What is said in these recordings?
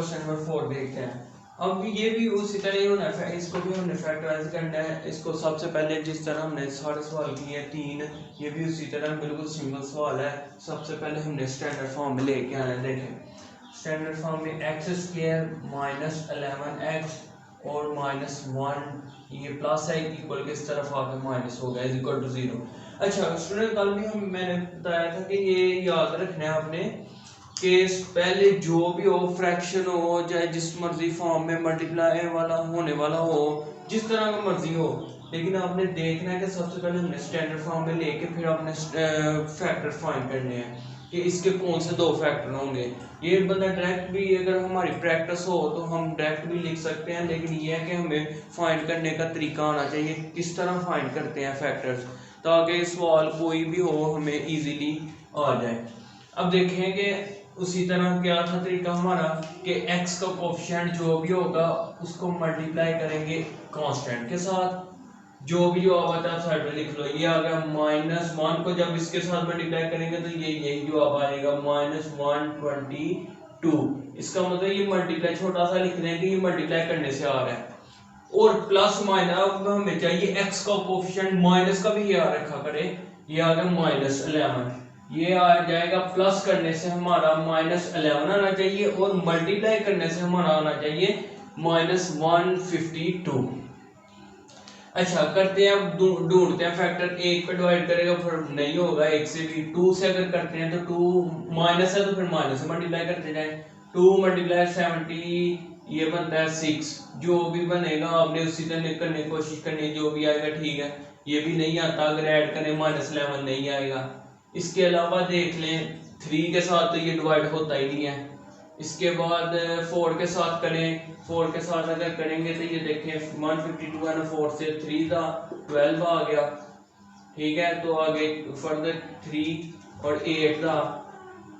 Question number 4 देखते हैं। अब ये भी उसी तरह ही होना है, इसको भी हमने फैक्टराइज करना है। इसको सबसे पहले जिस तरह हमने सारे सवाल किए हैं 3, ये भी उसी तरह बिल्कुल सिंपल सवाल है। सबसे पहले हमने स्टैंडर्ड फॉर्म में लेके आना है। देखें स्टैंडर्ड फॉर्म में एक्स स्क्वायर माइनस 11x और माइनस 1 ये प्लस है इक्वल के इस तरफ आकर माइनस हो गया इज इक्वल टू 0। अच्छा स्टूडेंट कल भी मैंने बताया था कि ये याद रखना है आपने कि पहले जो भी हो फ्रैक्शन हो चाहे जिस मर्जी फॉर्म में मल्टीप्लाई वाला होने वाला हो जिस तरह का मर्जी हो, लेकिन आपने देखना है कि सबसे पहले हमने स्टैंडर्ड फॉर्म में लेके फिर आपने फैक्टर फाइंड करने हैं कि इसके कौन से 2 फैक्टर होंगे। ये बंदा डायरेक्ट भी अगर हमारी प्रैक्टिस हो तो हम डायरेक्ट भी लिख सकते हैं, लेकिन ये है कि हमें फाइंड करने का तरीका आना चाहिए किस तरह फाइंड करते हैं फैक्टर्स, ताकि सवाल कोई भी हो हमें इजीली आ जाए। अब देखेंगे उसी तरह क्या था तरीका हमारा कि x का कोफिशिएंट जो भी होगा उसको मल्टीप्लाई करेंगे कांस्टेंट के साथ। जो भी जवाब आता है साइड में लिख लो। ये आ गया -1 को जब इसके साथ मल्टीप्लाई करेंगे तो ये यही जवाब आएगा -122। इसका मतलब ये मल्टीप्लाई छोटा सा लिख रहे हैं कि ये मल्टीप्लाई करने से आ रहा है। और प्लस माइनस अब हमें चाहिए x का कोफिशिएंट, माइनस का भी याद रखा करें। ये आ गया -11, ये आ जाएगा प्लस करने से हमारा -11 आना चाहिए और मल्टीप्लाई करने से हमारा आना चाहिए -152। अच्छा करते हैं अब ढूंढते हैं फैक्टर। 1 पे डिवाइड करेगा फिर नहीं होगा, 1 से भी 2 से अगर करते हैं तो 2 माइनस है तो फिर माइनस से मल्टीप्लाई करते जाए। 2 मल्टीप्लाई 70 ये बनता है 6। जो भी बनेगा आपने उसी तरह करने की कोशिश करनी, जो भी आएगा ठीक है। ये भी नहीं आता अगर ऐड करें -11 नहीं आएगा। इसके अलावा देख लें 3 के साथ तो ये डिवाइड होता ही नहीं है। इसके बाद 4 के साथ करें, 4 के साथ अगर करेंगे तो ये देखें 152 है ना, 4 से 3 था 12 आ गया, ठीक है। तो आगे फर्दर 3 और 8 था,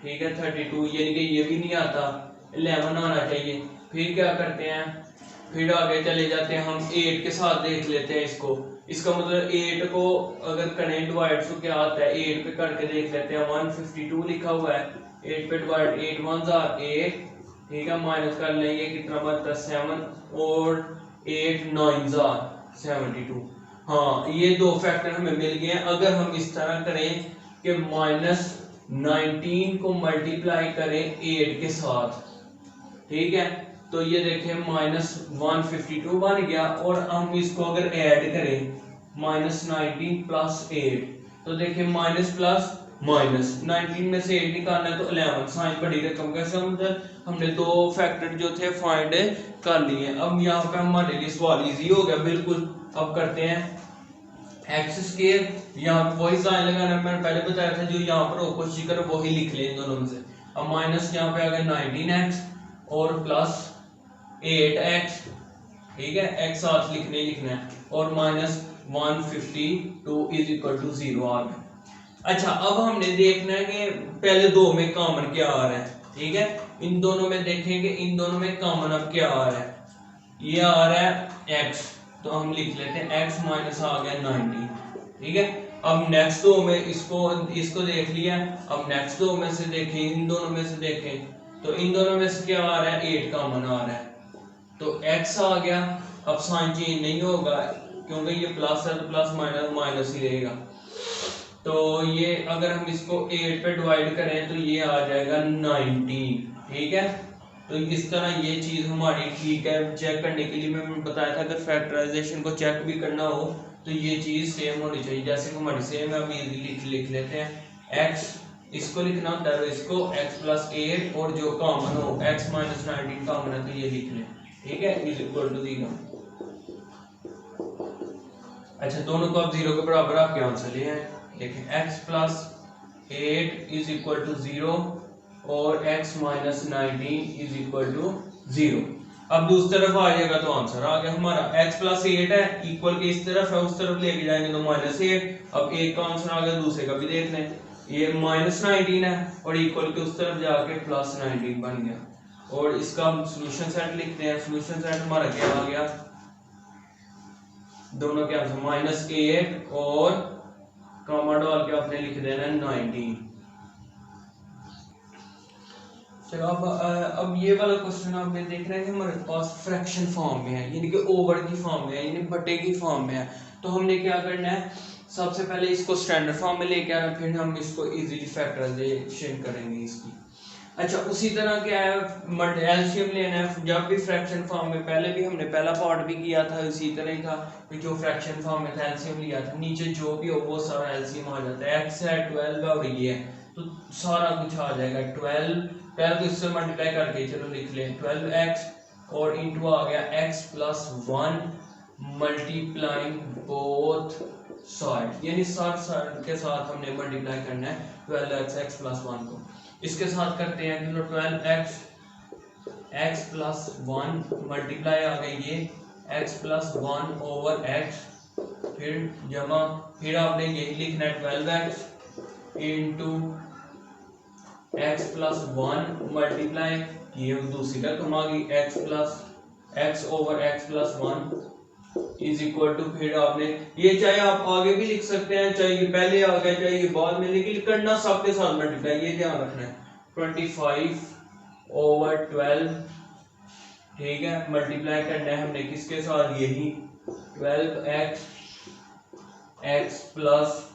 ठीक है 32, यानी कि ये भी नहीं आता, 11 आना चाहिए। फिर क्या करते हैं, फिर आगे चले जाते हैं हम 8 के साथ देख लेते हैं इसको। इसका मतलब 8 को अगर करें डिवाइड तो क्या आता है, 8 पे करके देख लेते हैं। 152 लिखा हुआ है, 8 पे डिवाइड 8 1 8, ठीक है। माइनस कर लेंगे कितना बनता है 7 और 8 9 72। हाँ ये 2 फैक्टर हमें मिल गए हैं। अगर हम इस तरह करें कि -19 को मल्टीप्लाई करें 8 के साथ, ठीक है, तो ये देखें -152 बन गया। और हम इसको अगर ऐड करें -19 प्लस 8 तो देखें माइनस प्लस माइनस 19 में से 8 निकालना है तो 11 साइन बड़ी रकम का मतलब हमने 2 फैक्टर जो थे फाइंड कर लिए। अब यहाँ पे हमारे लिए सवाल इजी हो गया बिल्कुल। अब करते हैं एक्स स्क्वायर, यहाँ पे वही साइन लगाना मैंने पहले बताया था, जो यहाँ पर हो कोशिश करो वही लिख लें इन दोनों में से। अब माइनस यहाँ पे आ गया 19x और प्लस 8x, ठीक है, x साथ लिखना है और -152 इज इक्वल टू 0 आ गया। अच्छा अब हमने देखना है कि पहले 2 में कॉमन क्या आ रहा है, ठीक है। इन दोनों में देखेंगे इन दोनों में कॉमन अब क्या आ रहा है, ये आ रहा है x, तो हम लिख लेते हैं x माइनस आ गया 19, ठीक है। अब नेक्स्ट 2 में इसको देख लिया। अब नेक्स्ट 2 में से देखें, इन दोनों में से देखें तो इन दोनों में से क्या आ रहा है, 8 कॉमन आ रहा है तो x आ गया। अब साइन चेंज नहीं होगा क्योंकि ये प्लस है तो प्लस माइनस माइनस ही रहेगा। तो ये अगर हम इसको 8 पे डिवाइड करें तो ये आ जाएगा 19, ठीक है। तो इस तरह ये चीज हमारी ठीक है। चेक करने के लिए मैंने बताया था अगर फैक्टराइजेशन को चेक भी करना हो तो ये चीज सेम होनी चाहिए, जैसे कि हमारी सेम है। हम इजीली लिख लेते हैं x, इसको लिखना होता है तो इसको x प्लस 8 और जो कॉमन हो x माइनस 19 कॉमन है तो ये लिख लें, ठीक है, इज इक्वल टू 0। अच्छा दोनों को अब 0 के बराबर आपके आंसर लिए हैं। देखें x plus 8 is equal to 0 और x minus 19 is equal to 0। अब दूसरी तरफ आ जाएगा तो आंसर आ गया हमारा। x प्लस 8 है, इक्वल के इस तरफ है, उस तरफ लेके जाएंगे तो -8। अब एक का आंसर आ गया, दूसरे का भी देख लें। ये -19 है और इक्वल के उस तरफ जाके +19 बन गया। और इसका हम सोल्यूशन सेट लिखते हैं। सोल्यूशन सेट हमारा क्या आ गया, दोनों के आंसर -8 और कॉमा डाल के आपने लिख देना 19। चलो अब ये वाला क्वेश्चन आपने देखना है कि हमारे पास फ्रैक्शन फॉर्म में है, यानी कि ओवर की फॉर्म में है, यानी बटे की फॉर्म में है। तो हमने क्या करना है, सबसे पहले इसको स्टैंडर्ड फॉर्म में लेके आना, फिर हम इसको इजीली फैक्टराइजेशन करेंगे इसकी। अच्छा, उसी तरह क्या है, एलसीएम लेना है। जब भी फ्रैक्शन फॉर्म में, पहले भी हमने पहला पार्ट भी किया था, इसी तरह ही था कि जो फ्रैक्शन फॉर्म में था एलसीएम लिया था, नीचे जो भी हो वो सारा एलसीएम आ जाता है। एक्स है 12 और ये है, तो सारा कुछ आ जाएगा। 12 को इससे मल्टीप्लाई करके चलो लिख लें 12x और इंटू आ गया x plus 1 multiplying both side, यानी साइड के साथ हमने मल्टीप्लाई करना है 12x x प्लस 1 को। इसके साथ करते हैं कि 12x x प्लस 1 मल्टीप्लाई आ गई ये x प्लस 1 ओवर x, फिर जमा, फिर आपने यही लिखना है 12x into x plus 1 multiply, ये दूसरी रकम आ गई x plus x over x plus 1 is equal to, फिर आपने ये चाहे आप आगे भी लिख सकते हैं, चाहे ये पहले आ गया चाहे ये बाद में, लेकिन करना सबके साथ मल्टीप्लाई, ये ध्यान रखना है। 25 ओवर 12, ठीक है, मल्टीप्लाई करना है हमने किसके साथ, यही 12x x प्लस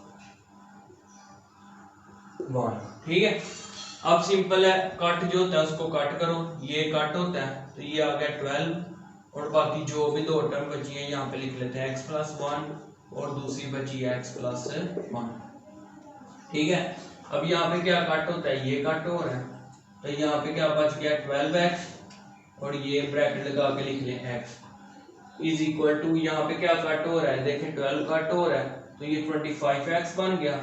1, ठीक है। अब सिंपल है, कट जो होता है उसको कट करो, ये कट होता है तो ये आ गया 12, और बाकी जो भी दो टर्म बची है यहाँ पे लिख लेते हैं x प्लस 1 और दूसरी बची है x प्लस 1, ठीक है। अब यहाँ पे क्या कट होता है, ये कट हो रहा है, तो यहाँ पे क्या बच गया 12x और ये ब्रैकेट लगा के लिख लें x इज इक्वल टू, यहाँ पे क्या कट हो रहा है, देखें 12 कट हो रहा है तो ये 25x बन गया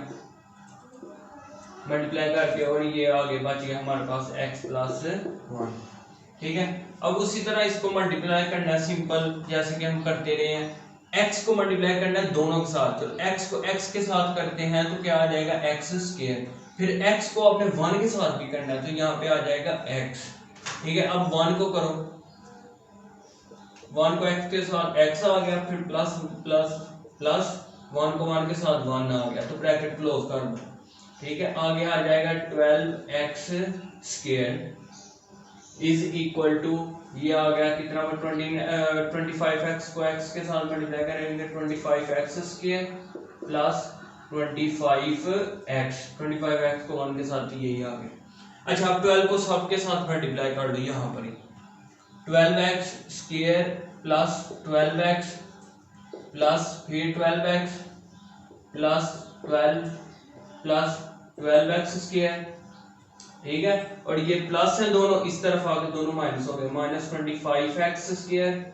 मल्टीप्लाई करके, और ये आगे बच गया हमारे पास x प्लस 1, ठीक है। अब उसी तरह इसको मल्टीप्लाई करना है सिंपल, जैसे कि हम करते रहे हैं। x को मल्टीप्लाई करना है दोनों के साथ, चलो x को x के साथ करते हैं तो क्या आ जाएगा x स्क्वायर, फिर x को आपने 1 के साथ भी करना है तो यहाँ पे आ जाएगा x, ठीक है। अब 1 को करो, 1 को x के साथ x आ गया, फिर प्लस प्लस प्लस 1 को 1 के साथ 1 आ गया, तो ब्रैकेट क्लोज कर दो, ठीक है। आगे आ जाएगा 12x square is equal to, ये आ गया कितना, 25x को x के साथ मल्टीप्लाई करेंगे 25x स्क्वायर प्लस 25x को 1 के साथ, यही आ गया। अच्छा, अब 12 को सब के साथ मल्टीप्लाई कर दो, यहाँ पर ही 12x square plus 12x plus फिर 12x plus 12 plus 12x square, ठीक है। और ये प्लस है दोनों, इस तरफ आगे दोनों माइनस हो गए, माइनस 25x स्क्वायर,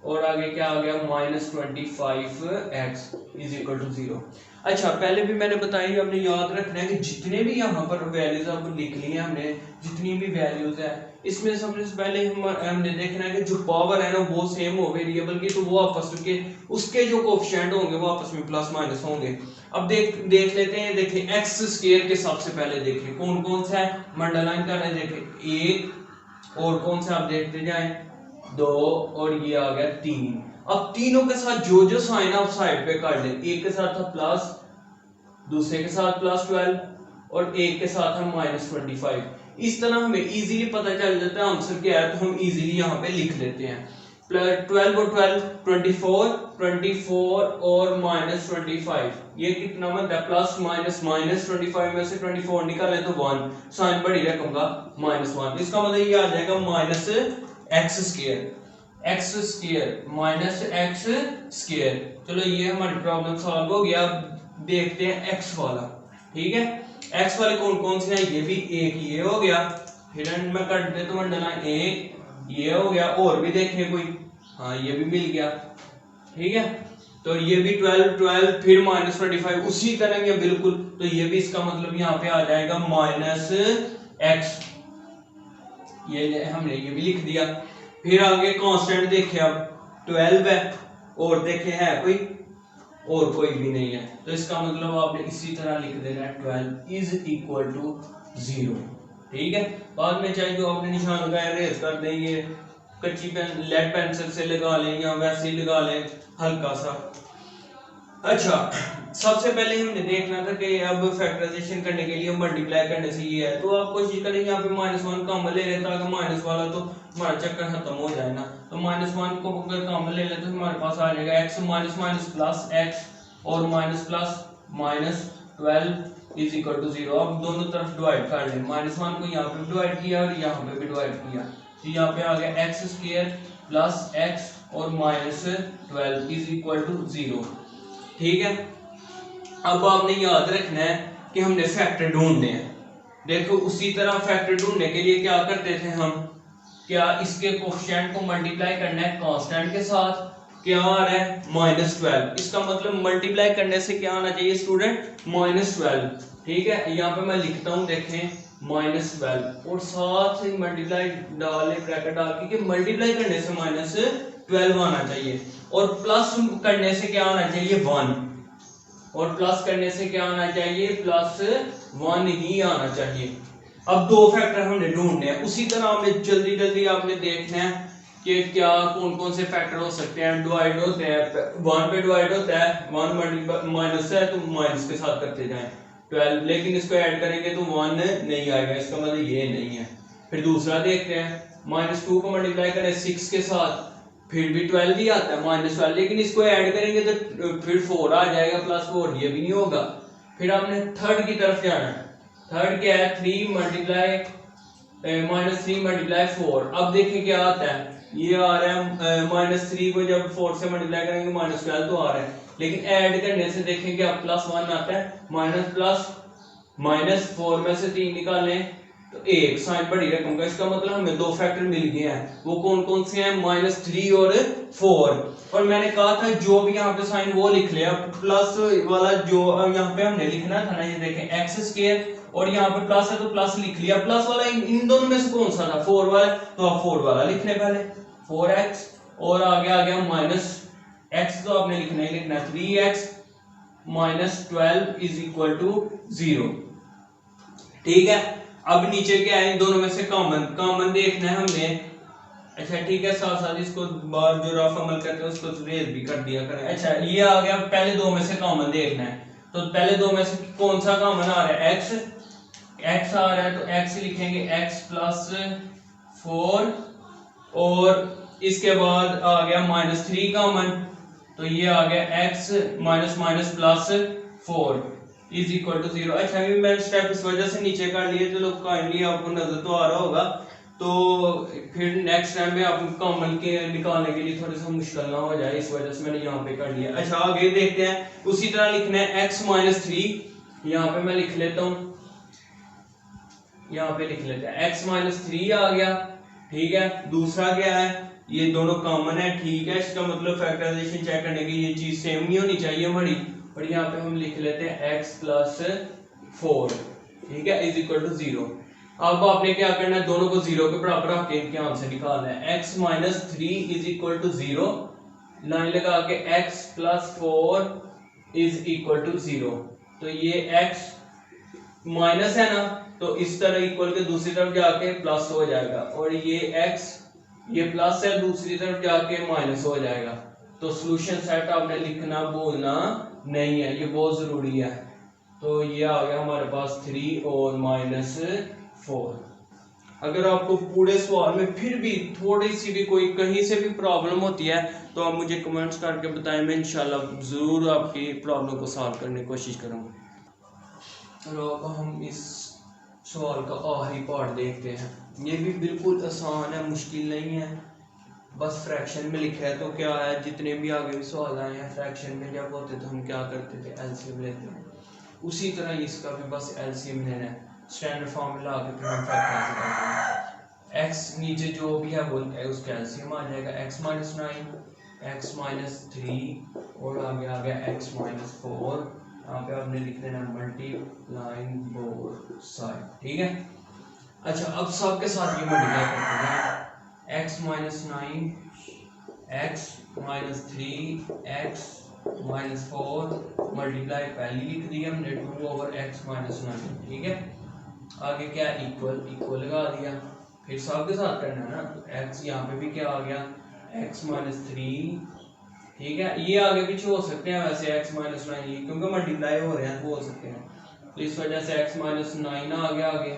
और आगे क्या आ गया minus 25x is equal to 0। अच्छा, पहले भी मैंने बताया, हमने याद रखना है कि जितने भी यहाँ पर वैल्यूज आपको लिख ली है हमने, जितनी भी वैल्यूज है, इसमें सबसे पहले हमने देखना है कि जो पावर है ना वो सेम हो वेरिएबल की, तो वो आपस में उसके जो कोएफिशिएंट होंगे वो आपस में प्लस माइनस होंगे। अब देख लेते हैं, देखिए एक्स स्क्वायर के सबसे पहले देखिए कौन कौन सा है, अंडरलाइन कर रहे हैं, देखिए 1 और कौन सा आप देखते जाएं 2 और ये आ गया 3। अब तीनों के साथ जो जो साइन आप साइड पे कर लें, एक के साथ था प्लस, दूसरे के साथ प्लस 12 और एक के साथ हम माइनस 25। इस तरह हमें इजीली पता चल जाता है आंसर क्या है, तो हम इजीली यहाँ पे लिख लेते हैं 12 और 12 24 और माइनस 25, ये कितना मतलब है प्लस माइनस, माइनस 25 में से 24 निकालें तो 1, साइन बड़ी रकम का -1, इसका मतलब ये आ जाएगा minus x square minus x square. चलो ये हमारी प्रॉब्लम सॉल्व हो गया। अब देखते हैं एक्स वाला, ठीक है। एक्स वाले कौन कौन से हैं, ये भी एक ये हो गया, फिर मैं कर देता हूँ अंडरलाइन, एक ये हो गया, और भी देखें कोई, हाँ ये भी मिल गया, ठीक है। तो ये भी 12 फिर माइनस 25 उसी तरह के बिल्कुल, तो ये भी इसका मतलब यहाँ पे आ जाएगा माइनस एक्स, ये हमने ये भी लिख दिया। फिर आगे कांस्टेंट देखे, अब 12 है और देखे है कोई और कोई भी नहीं है, तो इसका मतलब आपने इसी तरह लिख देना है 12 इज इक्वल टू 0, ठीक है। बाद में चाहे जो आपने निशान लगाया रेज कर दें, ये कच्ची पेन लेड पेंसिल से लगा लें या वैसे ही लगा लें हल्का सा। अच्छा, सबसे पहले हमने देखना था कि अब फैक्टराइजेशन करने के लिए मल्टीप्लाई करने से ये है, तो आप कोशिश करें यहाँ पे -1 कॉमन ले लें ताकि माइनस वाला तो हमारा चक्कर खत्म हो जाए ना। तो -1 को अगर कॉमन ले लें तो हमारे पास आ जाएगा x minus minus plus x और minus plus -12 is equal to 0। अब दोनों तरफ डिवाइड कर लें, -1 को यहाँ पे डिवाइड किया और यहाँ पे भी डिवाइड किया, तो यहाँ पे आ गया x स्क्वायर प्लस x और -12 इज इक्वल टू 0। ठीक है, अब आपने याद रखना है कि हमने फैक्टर ढूंढने हैं। देखो उसी तरह फैक्टर ढूंढने के लिए क्या करते थे हम, क्या इसके कोएफिशिएंट को मल्टीप्लाई करना है कांस्टेंट के साथ, क्या आ रहा है -12। इसका मतलब मल्टीप्लाई करने से क्या आना चाहिए स्टूडेंट, -12। ठीक है, यहाँ पे मैं लिखता हूँ, देखें -12 और साथ ही मल्टीप्लाई डाले ब्रैकेट डाल के मल्टीप्लाई करने से -12 आना चाहिए और प्लस करने से क्या आना चाहिए 1, और प्लस करने से क्या आना चाहिए +1 ही आना चाहिए। अब दो फैक्टर हमने ढूंढने हैं, उसी तरह हमें जल्दी जल्दी आपने देखना है कि क्या कौन कौन से फैक्टर हो सकते हैं। डिवाइड होते हैं 1 पे डिवाइड होता है, 1 माइनस है तो माइनस के साथ करते जाएं 12, लेकिन इसको ऐड करेंगे तो 1 नहीं आएगा, इसका मतलब ये नहीं है। फिर दूसरा देखते हैं, -2 को मल्टीप्लाई करें 6 के साथ फिर भी 12 ही आता है -12, लेकिन इसको ऐड करेंगे तो फिर 4 आ जाएगा +4, ये भी नहीं होगा। फिर आपने थर्ड की तरफ जाना है, थर्ड क्या है 3 मल्टीप्लाई -4। अब देखिए क्या आता है, ये आ रहा है -3 को जब 4 से मल्टीप्लाई करेंगे -12 तो आ रहा है, लेकिन ऐड करने से देखें क्या +1 आता है, -4 में से 3 निकालें तो 1 साइन बड़ी रकम का, इसका मतलब हमें दो फैक्टर मिल गए हैं। वो कौन कौन से हैं, -3 और 4। और मैंने कहा था जो भी यहाँ पे साइन वो लिख ले, अब प्लस वाला जो यहाँ पे हमने लिखना था ना, ये देखें x स्क्वायर और यहाँ पे प्लस है तो प्लस लिख लिया, प्लस वाला इन दोनों में से कौन सा था, 4 वाला, तो आप 4 वाला लिख ले पहले 4x, और आगे आ गया -x तो आपने लिखना ही लिखना 3x -12 इज इक्वल टू 0। ठीक है, अब नीचे क्या है, इन दोनों में से कॉमन देखना है हमने। अच्छा ठीक है, साथ साथ इसको बार जो रफ अमल करते हैं उसको रेज भी कर दिया करें। अच्छा ये आ गया, पहले दो में से कॉमन देखना है, तो पहले दो में से कौन सा कॉमन आ रहा है, x आ रहा है तो x लिखेंगे x +4, और इसके बाद आ गया -3 कॉमन, तो ये आ गया x +4 इज इक्वल टू 0। अच्छा अभी मैंने स्टेप इस वजह से नीचे कर लिए, चलो काइंडली आपको नजर तो आ रहा होगा, तो फिर नेक्स्ट टाइम में आप कॉमन के निकालने के लिए थोड़ा सा मुश्किल ना हो जाए, इस वजह से मैंने यहाँ पे कर लिया। अच्छा आगे देखते हैं, उसी तरह लिखना है x -3, यहाँ पे मैं लिख लेता हूँ, यहाँ पे लिख लेते हैं x -3 आ गया। ठीक है, दूसरा क्या है, ये दोनों कॉमन है। ठीक है, इसका मतलब फैक्टराइजेशन चेक करने की ये चीज सेम नहीं होनी चाहिए हमारी, और यहाँ पे हम लिख लेते हैं x +4, ठीक है, इज इक्वल टू 0। अब आपने क्या करना है, दोनों को 0 के बराबर रख के इनके आंसर निकालना है। x -3 is equal to 0, line लगा के x +4 इज इक्वल टू 0, तो ये x माइनस है ना, तो इस तरह इक्वल के दूसरी तरफ जाके प्लस हो जाएगा, और ये x ये प्लस है दूसरी तरफ जाके माइनस हो जाएगा। तो सॉल्यूशन सेट आपने लिखना भूलना नहीं है, ये बहुत जरूरी है। तो ये आ गया हमारे पास 3 और -4। अगर आपको पूरे सवाल में फिर भी थोड़ी सी भी कोई कहीं से भी प्रॉब्लम होती है तो आप मुझे कमेंट्स करके बताएं, मैं इंशाल्लाह ज़रूर आपकी प्रॉब्लम को सॉल्व करने की कोशिश करूँगा। चलो अब हम इस सवाल का आखिरी पार्ट देखते हैं। ये भी बिल्कुल आसान है, मुश्किल नहीं है, बस फ्रैक्शन में लिखा है। तो क्या है, जितने भी आगे भी सवाल आए हैं फ्रैक्शन में जब होते तो हम क्या करते थे, एलसीएम लेते हैं, उसी तरह इसका भी बस एलसीएम लेना है, स्टैंडर्ड फॉर्मूला आके फिर हम फैक्टराइज करेंगे। x नीचे जो भी है वो उसका एलसीएम आ जाएगा, x -9 x -3 और आगे आ गया x -4। यहाँ पे आपने लिख लेना मल्टीप्लाइंग बोथ साइड, ठीक है। अच्छा अब सबके साथ ये मल्टीप्लाई करते हैं, x -9 x -3 x -4 मल्टीप्लाई पहली लिख दी हमने 2/x -9, ठीक है। आगे क्या इक्वल लगा दिया, फिर सबके साथ करना है ना, तो x यहाँ पे भी क्या आ गया x -3, ठीक है, ये आगे पीछे हो सकते हैं वैसे x माइनस 9 ये क्योंकि मल्टीप्लाई हो रहे हैं तो हो सकते हैं, तो इस वजह से x माइनस 9 आ गया आगे,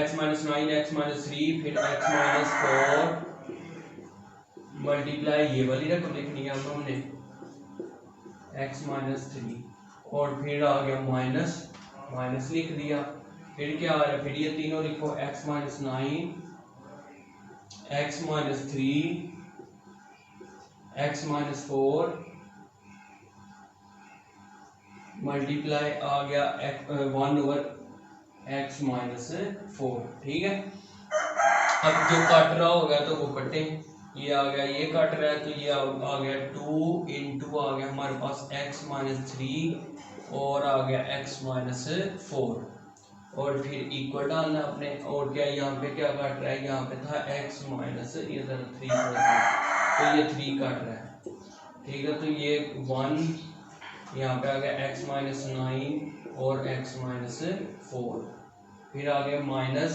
x माइनस 9 x माइनस 3 फिर x माइनस 4 मल्टीप्लाई ये वाली रकम लिखनी है अब हमने x माइनस 3 और फिर आ गया माइनस माइनस लिख दिया, फिर क्या आ रहा है, फिर ये तीनों लिखो x minus 9 x minus 3 x minus 4 multiply आ गया 1 ओवर x माइनस 4। ठीक है, अब जो कट रहा होगा तो वो कटे, ये आ गया ये कट रहा है तो ये आ गया 2 इंटू आ गया हमारे पास x माइनस 3 और आ गया x माइनस 4 और फिर इक्वल डालना अपने, और क्या यहाँ पे क्या काट रहा है, यहाँ पे था x माइनस ये 3 तो ये 3 काट रहा है। ठीक है, तो ये 1 यहाँ पे आ गया x माइनस 9 और x माइनस 4, फिर आ गया माइनस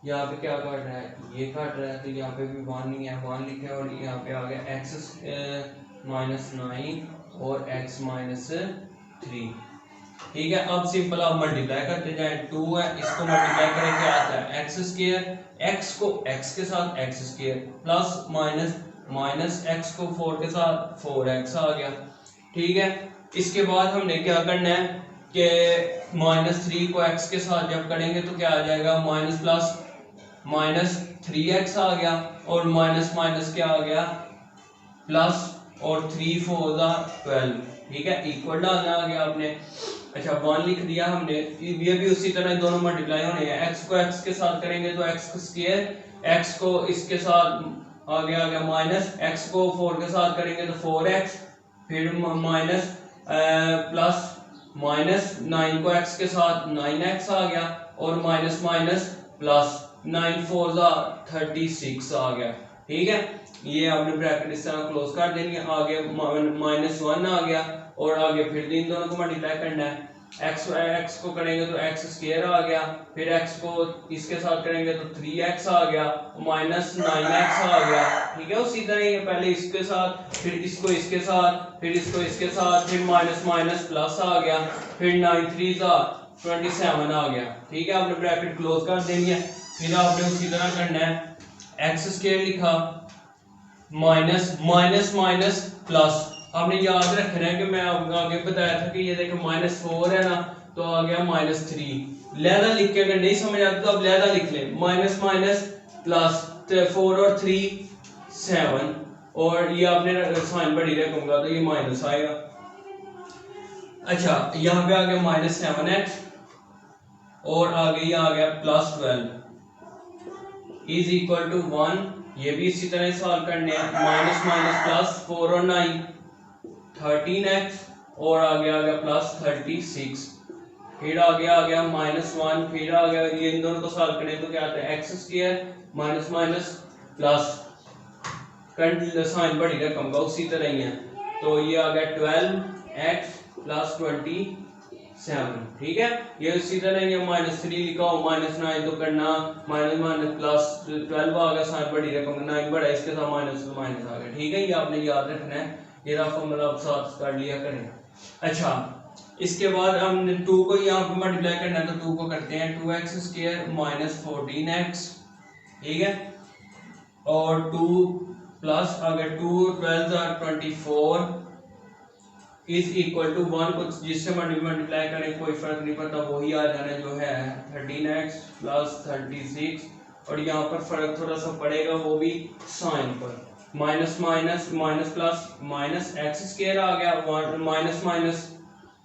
यहाँ पे क्या काट रहा है, ये काट रहा है तो यहाँ पे भी 1 नहीं है 1 लिखे और यहाँ पे आ गया x माइनस 9 और x माइनस 3। ठीक है, अब सिंपल आप मल्टीप्लाई करते जाएं, 2 है इसको मल्टीप्लाई करें क्या आता है एक्स स्क्वायर, x को x के साथ x square plus minus minus x को 4 के साथ 4x आ गया। ठीक है, इसके बाद हमने क्या करना है कि माइनस 3 को x के साथ जब करेंगे तो क्या आ जाएगा माइनस प्लस माइनस 3x आ गया और माइनस माइनस क्या आ गया प्लस और 3 4 12। ठीक है, इक्वल डालना आ गया आपने, अच्छा 1 लिख दिया हमने, ये भी उसी तरह दोनों मल्टीप्लाई होने हैं, x को x के साथ करेंगे तो x स्क्वायर, x को इसके साथ आ गया माइनस, x को 4 के साथ करेंगे तो 4x फिर माइनस प्लस माइनस 9 को x के साथ 9x आ गया और माइनस माइनस प्लस 9 4 36 आ गया। ठीक है, ये आपने ब्रैकेट इस तरह क्लोज कर देनी है, आगे माइनस 1 आ गया और आगे फिर इन दोनों को मल्टीप्लाई करना है, x को करेंगे तो x स्क्वायर आ गया, फिर x को इसके साथ करेंगे तो 3x आ गया माइनस 9x आ गया। ठीक है, उसी तरह ये पहले इसके साथ फिर इसको इसके साथ फिर इसको इसके साथ फिर माइनस माइनस प्लस आ गया, फिर 9 3 27 आ गया। ठीक है, आपने ब्रैकेट क्लोज कर देनी है, फिर आपने उसी तरह करना है x स्क्वायर लिखा माइनस माइनस माइनस प्लस, आपने याद रखना है कि मैं आपको आगे बताया था कि ये देखो माइनस 4 है ना तो आ गया माइनस 3, लहदा लिख के अगर नहीं समझ आता तो आप लहदा लिख लें, माइनस माइनस प्लस 4 और 3 7 और ये आपने साइन बड़ी रकम का तो ये माइनस आएगा। अच्छा, यहाँ पे आ गया माइनस 7x और आगे ये आ गया प्लस 12 इज इक्वल टू 1, ये भी इसी तरह सॉल्व करने हैं, माइनस माइनस प्लस 4 और 9 13x और आगे आ गया प्लस 36, फिर आगे आ गया माइनस 1, फिर आ गया ये इन दोनों को सॉल्व करें तो क्या आता है x square minus minus plus sign बड़ी रकम का उसी तरह ही है तो ये आ गया 12x प्लस 27। ठीक है, ये उसी तरह ये माइनस 3 लिखा हो माइनस 9 तो करना माइनस माइनस प्लस 12 आ गया, साइन बड़ी रकम 9 बड़ा इसके साथ माइनस तो माइनस आ गया। ठीक है, ये आपने याद रखना है, ये फॉर्मूला आप साथ कर लिया करें। अच्छा, इसके बाद हमने 2 को यहाँ पे मल्टीप्लाई करना है तो 2 को करते हैं 2x स्क्वायर माइनस 14x। ठीक है, और 2 प्लस अगर 2 12 24 इज इक्वल टू 1 को जिससे मल्टीप्लाई करें कोई फर्क नहीं पड़ता, वही आ जाना जो है 13x प्लस 36 और यहाँ पर फर्क थोड़ा सा पड़ेगा वो भी साइन पर, minus minus minus plus minus x square आ गया माइनस माइनस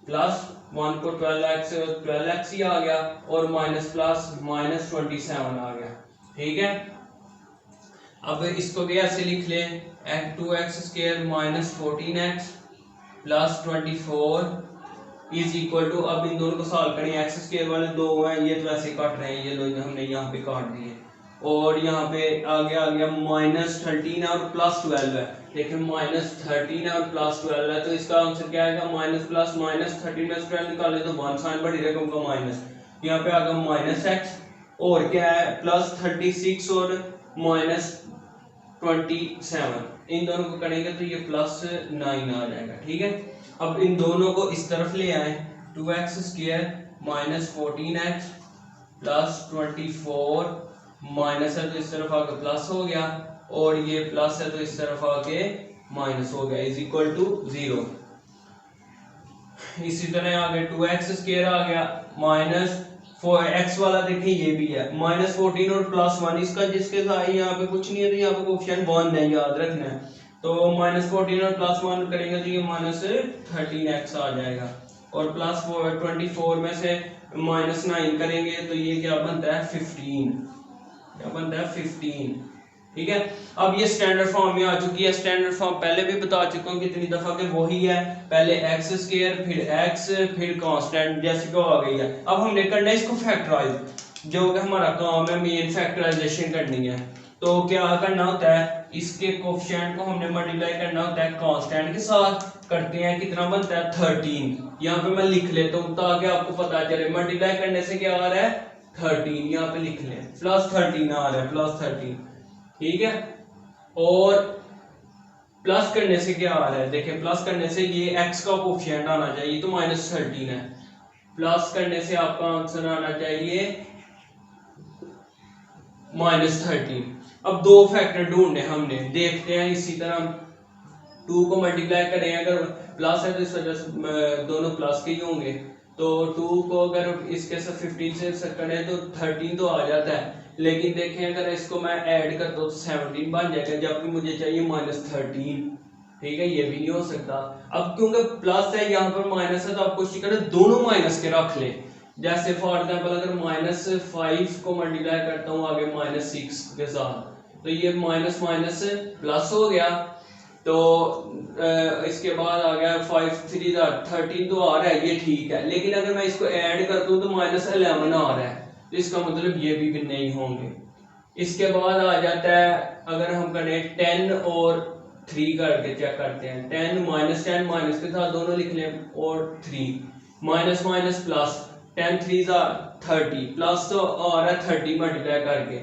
प्लस 1 को 12x ही आ गया और माइनस प्लस माइनस 27 आ गया। ठीक है, अब इसको भी ऐसे लिख लें 2x square minus 14x plus 24 is equal to, अब इन दोनों को सॉल्व करें, एक्स स्क्वायर वाले 2 हैं ये तो ऐसे काट रहे हैं, ये लो हमने यहाँ पे काट दिए और यहाँ पे आगे आ गया माइनस 13 और प्लस 12 है, लेकिन माइनस 13 और प्लस 12 है तो इसका आंसर क्या आएगा माइनस प्लस माइनस 13 प्लस 12 निकाले तो 1 साइन बड़ी रकम का माइनस, यहाँ पे आ गया माइनस x और क्या है प्लस 36 और माइनस 27। इन दोनों को करेंगे तो ये +9 आ जाएगा। ठीक है, अब इन दोनों को इस तरफ ले आए, 2x² minus 14x plus 24 minus है तो इस तरफ आके प्लस हो गया, और ये प्लस है तो इस तरफ आके माइनस हो गया, इज इक्वल टू 0। इसी तरह आगे 2x² आ गया माइनस x वाला देखिए ये भी है -14 और +1, इसका जिसके साथ यहाँ पे कुछ नहीं है तो यहाँ पे ऑप्शन 1 है, याद रखना है। तो -14 और +1 करेंगे तो ये -13x आ जाएगा, और +24 में से -9 करेंगे तो ये क्या बनता है 15, क्या बनता है 15। ठीक है, अब ये स्टैंडर्ड फॉर्म में आ चुकी है। स्टैंडर्ड फॉर्म पहले भी बता चुका हूँ कितनी दफा के वही है, पहले x² फिर x फिर कांस्टेंट जैसे कि आ गई है। अब हमने करना है इसको फैक्टराइज, जो कि हमारा काम है मेन फैक्टराइजेशन करनी है। तो क्या करना होता है, इसके कोफिशिएंट को हमने मल्टीप्लाई करना होता है कांस्टेंट के साथ, करते हैं कितना बनता है 13। यहाँ पे मैं लिख लेता हूँ ताकि आपको पता चले, मल्टीप्लाई करने से क्या आ रहा है 13, यहाँ पे लिख लें +13 आ रहा है +13। ठीक है, और प्लस करने से क्या आ रहा है, देखिए प्लस करने से ये x का कोफिशिएंट आना चाहिए तो -13 है, प्लस करने से आपका आंसर आना चाहिए -13। अब दो फैक्टर ढूंढने हमने, देखते हैं इसी तरह 2 को मल्टीप्लाई करें, अगर प्लस है तो इस वजह से दोनों प्लस के ही होंगे, तो 2 को अगर इसके साथ 15 से करें तो 13 तो आ जाता है, लेकिन देखें अगर इसको मैं ऐड कर दो तो 17 बन जाएगा, जबकि मुझे चाहिए -13। ठीक है, ये भी नहीं हो सकता। अब क्योंकि प्लस है यहाँ पर माइनस है तो आप कोशिश करें दोनों माइनस के रख ले। जैसे फॉर एग्जांपल अगर -5 को मल्टीप्लाई करता हूँ आगे -6 के साथ तो ये माइनस माइनस प्लस हो गया, तो इसके बाद आ गया 5 3 13 तो आ रहा है, ये ठीक है। लेकिन अगर मैं इसको ऐड करता हूँ तो -11 आ रहा है, तो इसका मतलब ये भी नहीं होंगे। इसके बाद आ जाता है अगर हम करें 10 और 3 करके चेक करते हैं, 10 माइनस के साथ दोनों लिख लें, और 3 माइनस माइनस प्लस, 10 3 30 प्लस तो आ रहा है 30 मल्टीप्लाई करके,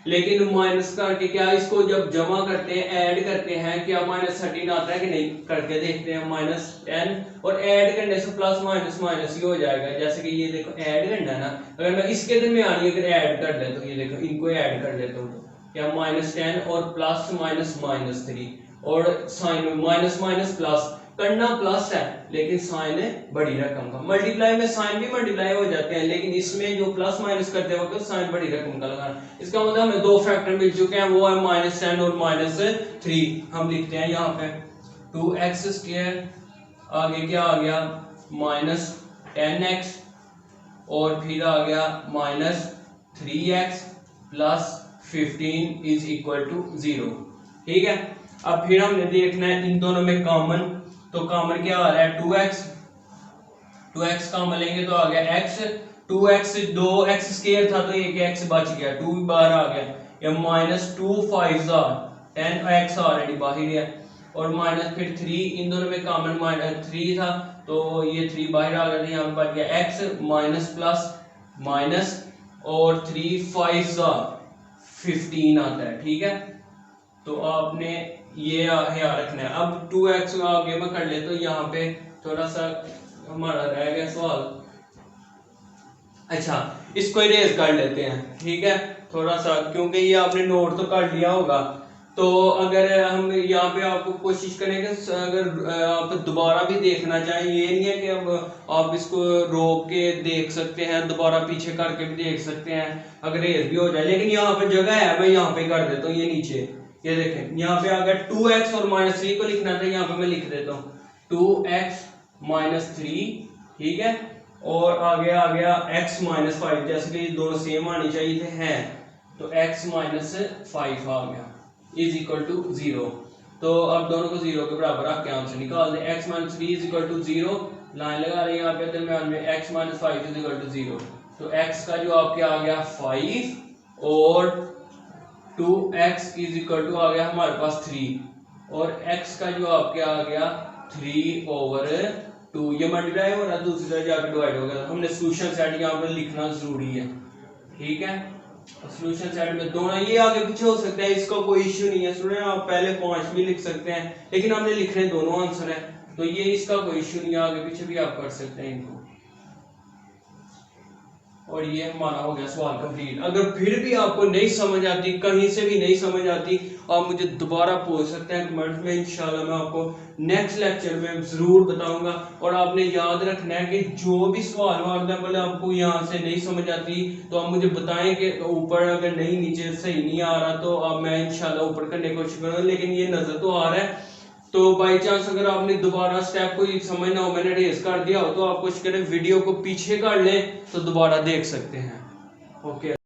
लेकिन माइनस करके क्या इसको जब जमा करते हैं ऐड करते हैं क्या -13 आता है कि नहीं, करके देखते हैं -10 और ऐड करने से प्लस माइनस माइनस ही हो जाएगा। जैसे कि ये देखो ऐड करना है ना, अगर मैं इसके दरमियान अगर ऐड कर लेता हूँ, ये देखो इनको ऐड कर लेता हूँ तो क्या -10 और प्लस -3 और साइन माइनस माइनस प्लस करना प्लस है, लेकिन साइन है बड़ी रकम का। मल्टीप्लाई में साइन भी मल्टीप्लाई हो जाते हैं, लेकिन इसमें जो प्लस माइनस करते वक्त साइन बड़ी रकम का लगाना। इसका मतलब हमें दो फैक्टर मिल चुके हैं, वो है -10 और -3। हम लिखते हैं यहाँ पे 2x², आगे क्या आ गया -10x, और फिर आ गया -3x plus 15 is equal to 0। ठीक है, अब फिर हमने देखना है इन दोनों में कॉमन, तो कॉमन क्या आ रहा है 2x कॉमन लेंगे तो आ गया x, 2x 2x² था तो एक x बच गया, 2 बाहर आ गया, या -2 5 10x ऑलरेडी बाहर है, और माइनस फिर 3, इन दोनों में कॉमन -3 था तो ये 3 बाहर आ गया, यहाँ पर बच गया x माइनस प्लस माइनस, और 3 5 15 आता है। ठीक है, तो आपने ये याद रखना है। अब 2x आगे मैं कर ले तो यहाँ पे थोड़ा सा हमारा रह गया सवाल, अच्छा इसको इरेज कर लेते हैं। ठीक है, थोड़ा सा क्योंकि ये आपने नोट तो कर लिया होगा, तो अगर हम यहाँ पे आपको कोशिश करेंगे, अगर आप दोबारा भी देखना चाहें, ये नहीं है कि अब आप इसको रोक के देख सकते हैं, दोबारा पीछे करके भी देख सकते हैं अगर इरेज भी हो जाए, लेकिन यहाँ पे जगह है, मैं यहाँ पे कर देता हूँ। ये नीचे ये देखें, यहाँ पे अगर 2x और -3 को लिखना था, यहाँ पे मैं लिख देता हूँ 2x -3। ठीक है, और आगे आ गया x -5, जैसे कि दोनों सेम आनी चाहिए थे, हैं तो x -5 आ गया इज इक्वल टू 0। तो अब दोनों को 0 के बराबर रख के आंसर निकाल दें, x -3 is equal to 0, line लगा रहे हैं यहाँ पे दरमियान में, x -5 इज इक्वल टू 0, तो x का जो आपके आ गया 5 और 2x इज इक्वल टू आ गया हमारे पास 3, और x का जो आपके आ गया 3/2, ये मल्टीप्लाई हो रहा है, दूसरी तरफ जाकर डिवाइड हो गया। हमने सोल्यूशन सेट यहाँ पर लिखना जरूरी है। ठीक है, सोल्यूशन सेट में दोनों ये आगे पीछे हो सकते हैं, इसका कोई इश्यू नहीं है स्टूडेंट। आप पहले 5 भी लिख सकते हैं, लेकिन हमने लिखने दोनों आंसर है, तो ये इसका कोई इश्यू नहीं है, आगे पीछे भी आप कर सकते हैं इनको। और ये हमारा हो गया सवाल कंप्लीट। अगर फिर भी आपको नहीं समझ आती, कहीं से भी नहीं समझ आती, आप मुझे दोबारा पूछ सकते हैं कमेंट में, इंशाल्लाह मैं आपको नेक्स्ट लेक्चर में जरूर बताऊंगा। और आपने याद रखना है कि जो भी सवाल एग्जाम्पल आपको यहाँ से नहीं समझ आती तो आप मुझे बताएं कि ऊपर अगर नहीं नीचे सही नहीं आ रहा तो अब मैं इंशाल्लाह ऊपर करने की कोशिश करूंगा, लेकिन ये नजर तो आ रहा है। तो बाई चांस अगर आपने दोबारा स्टेप को समझ ना हो, मैंने रेस कर दिया हो, तो आप कुछ करें वीडियो को पीछे कर लें तो दोबारा देख सकते हैं। ओके।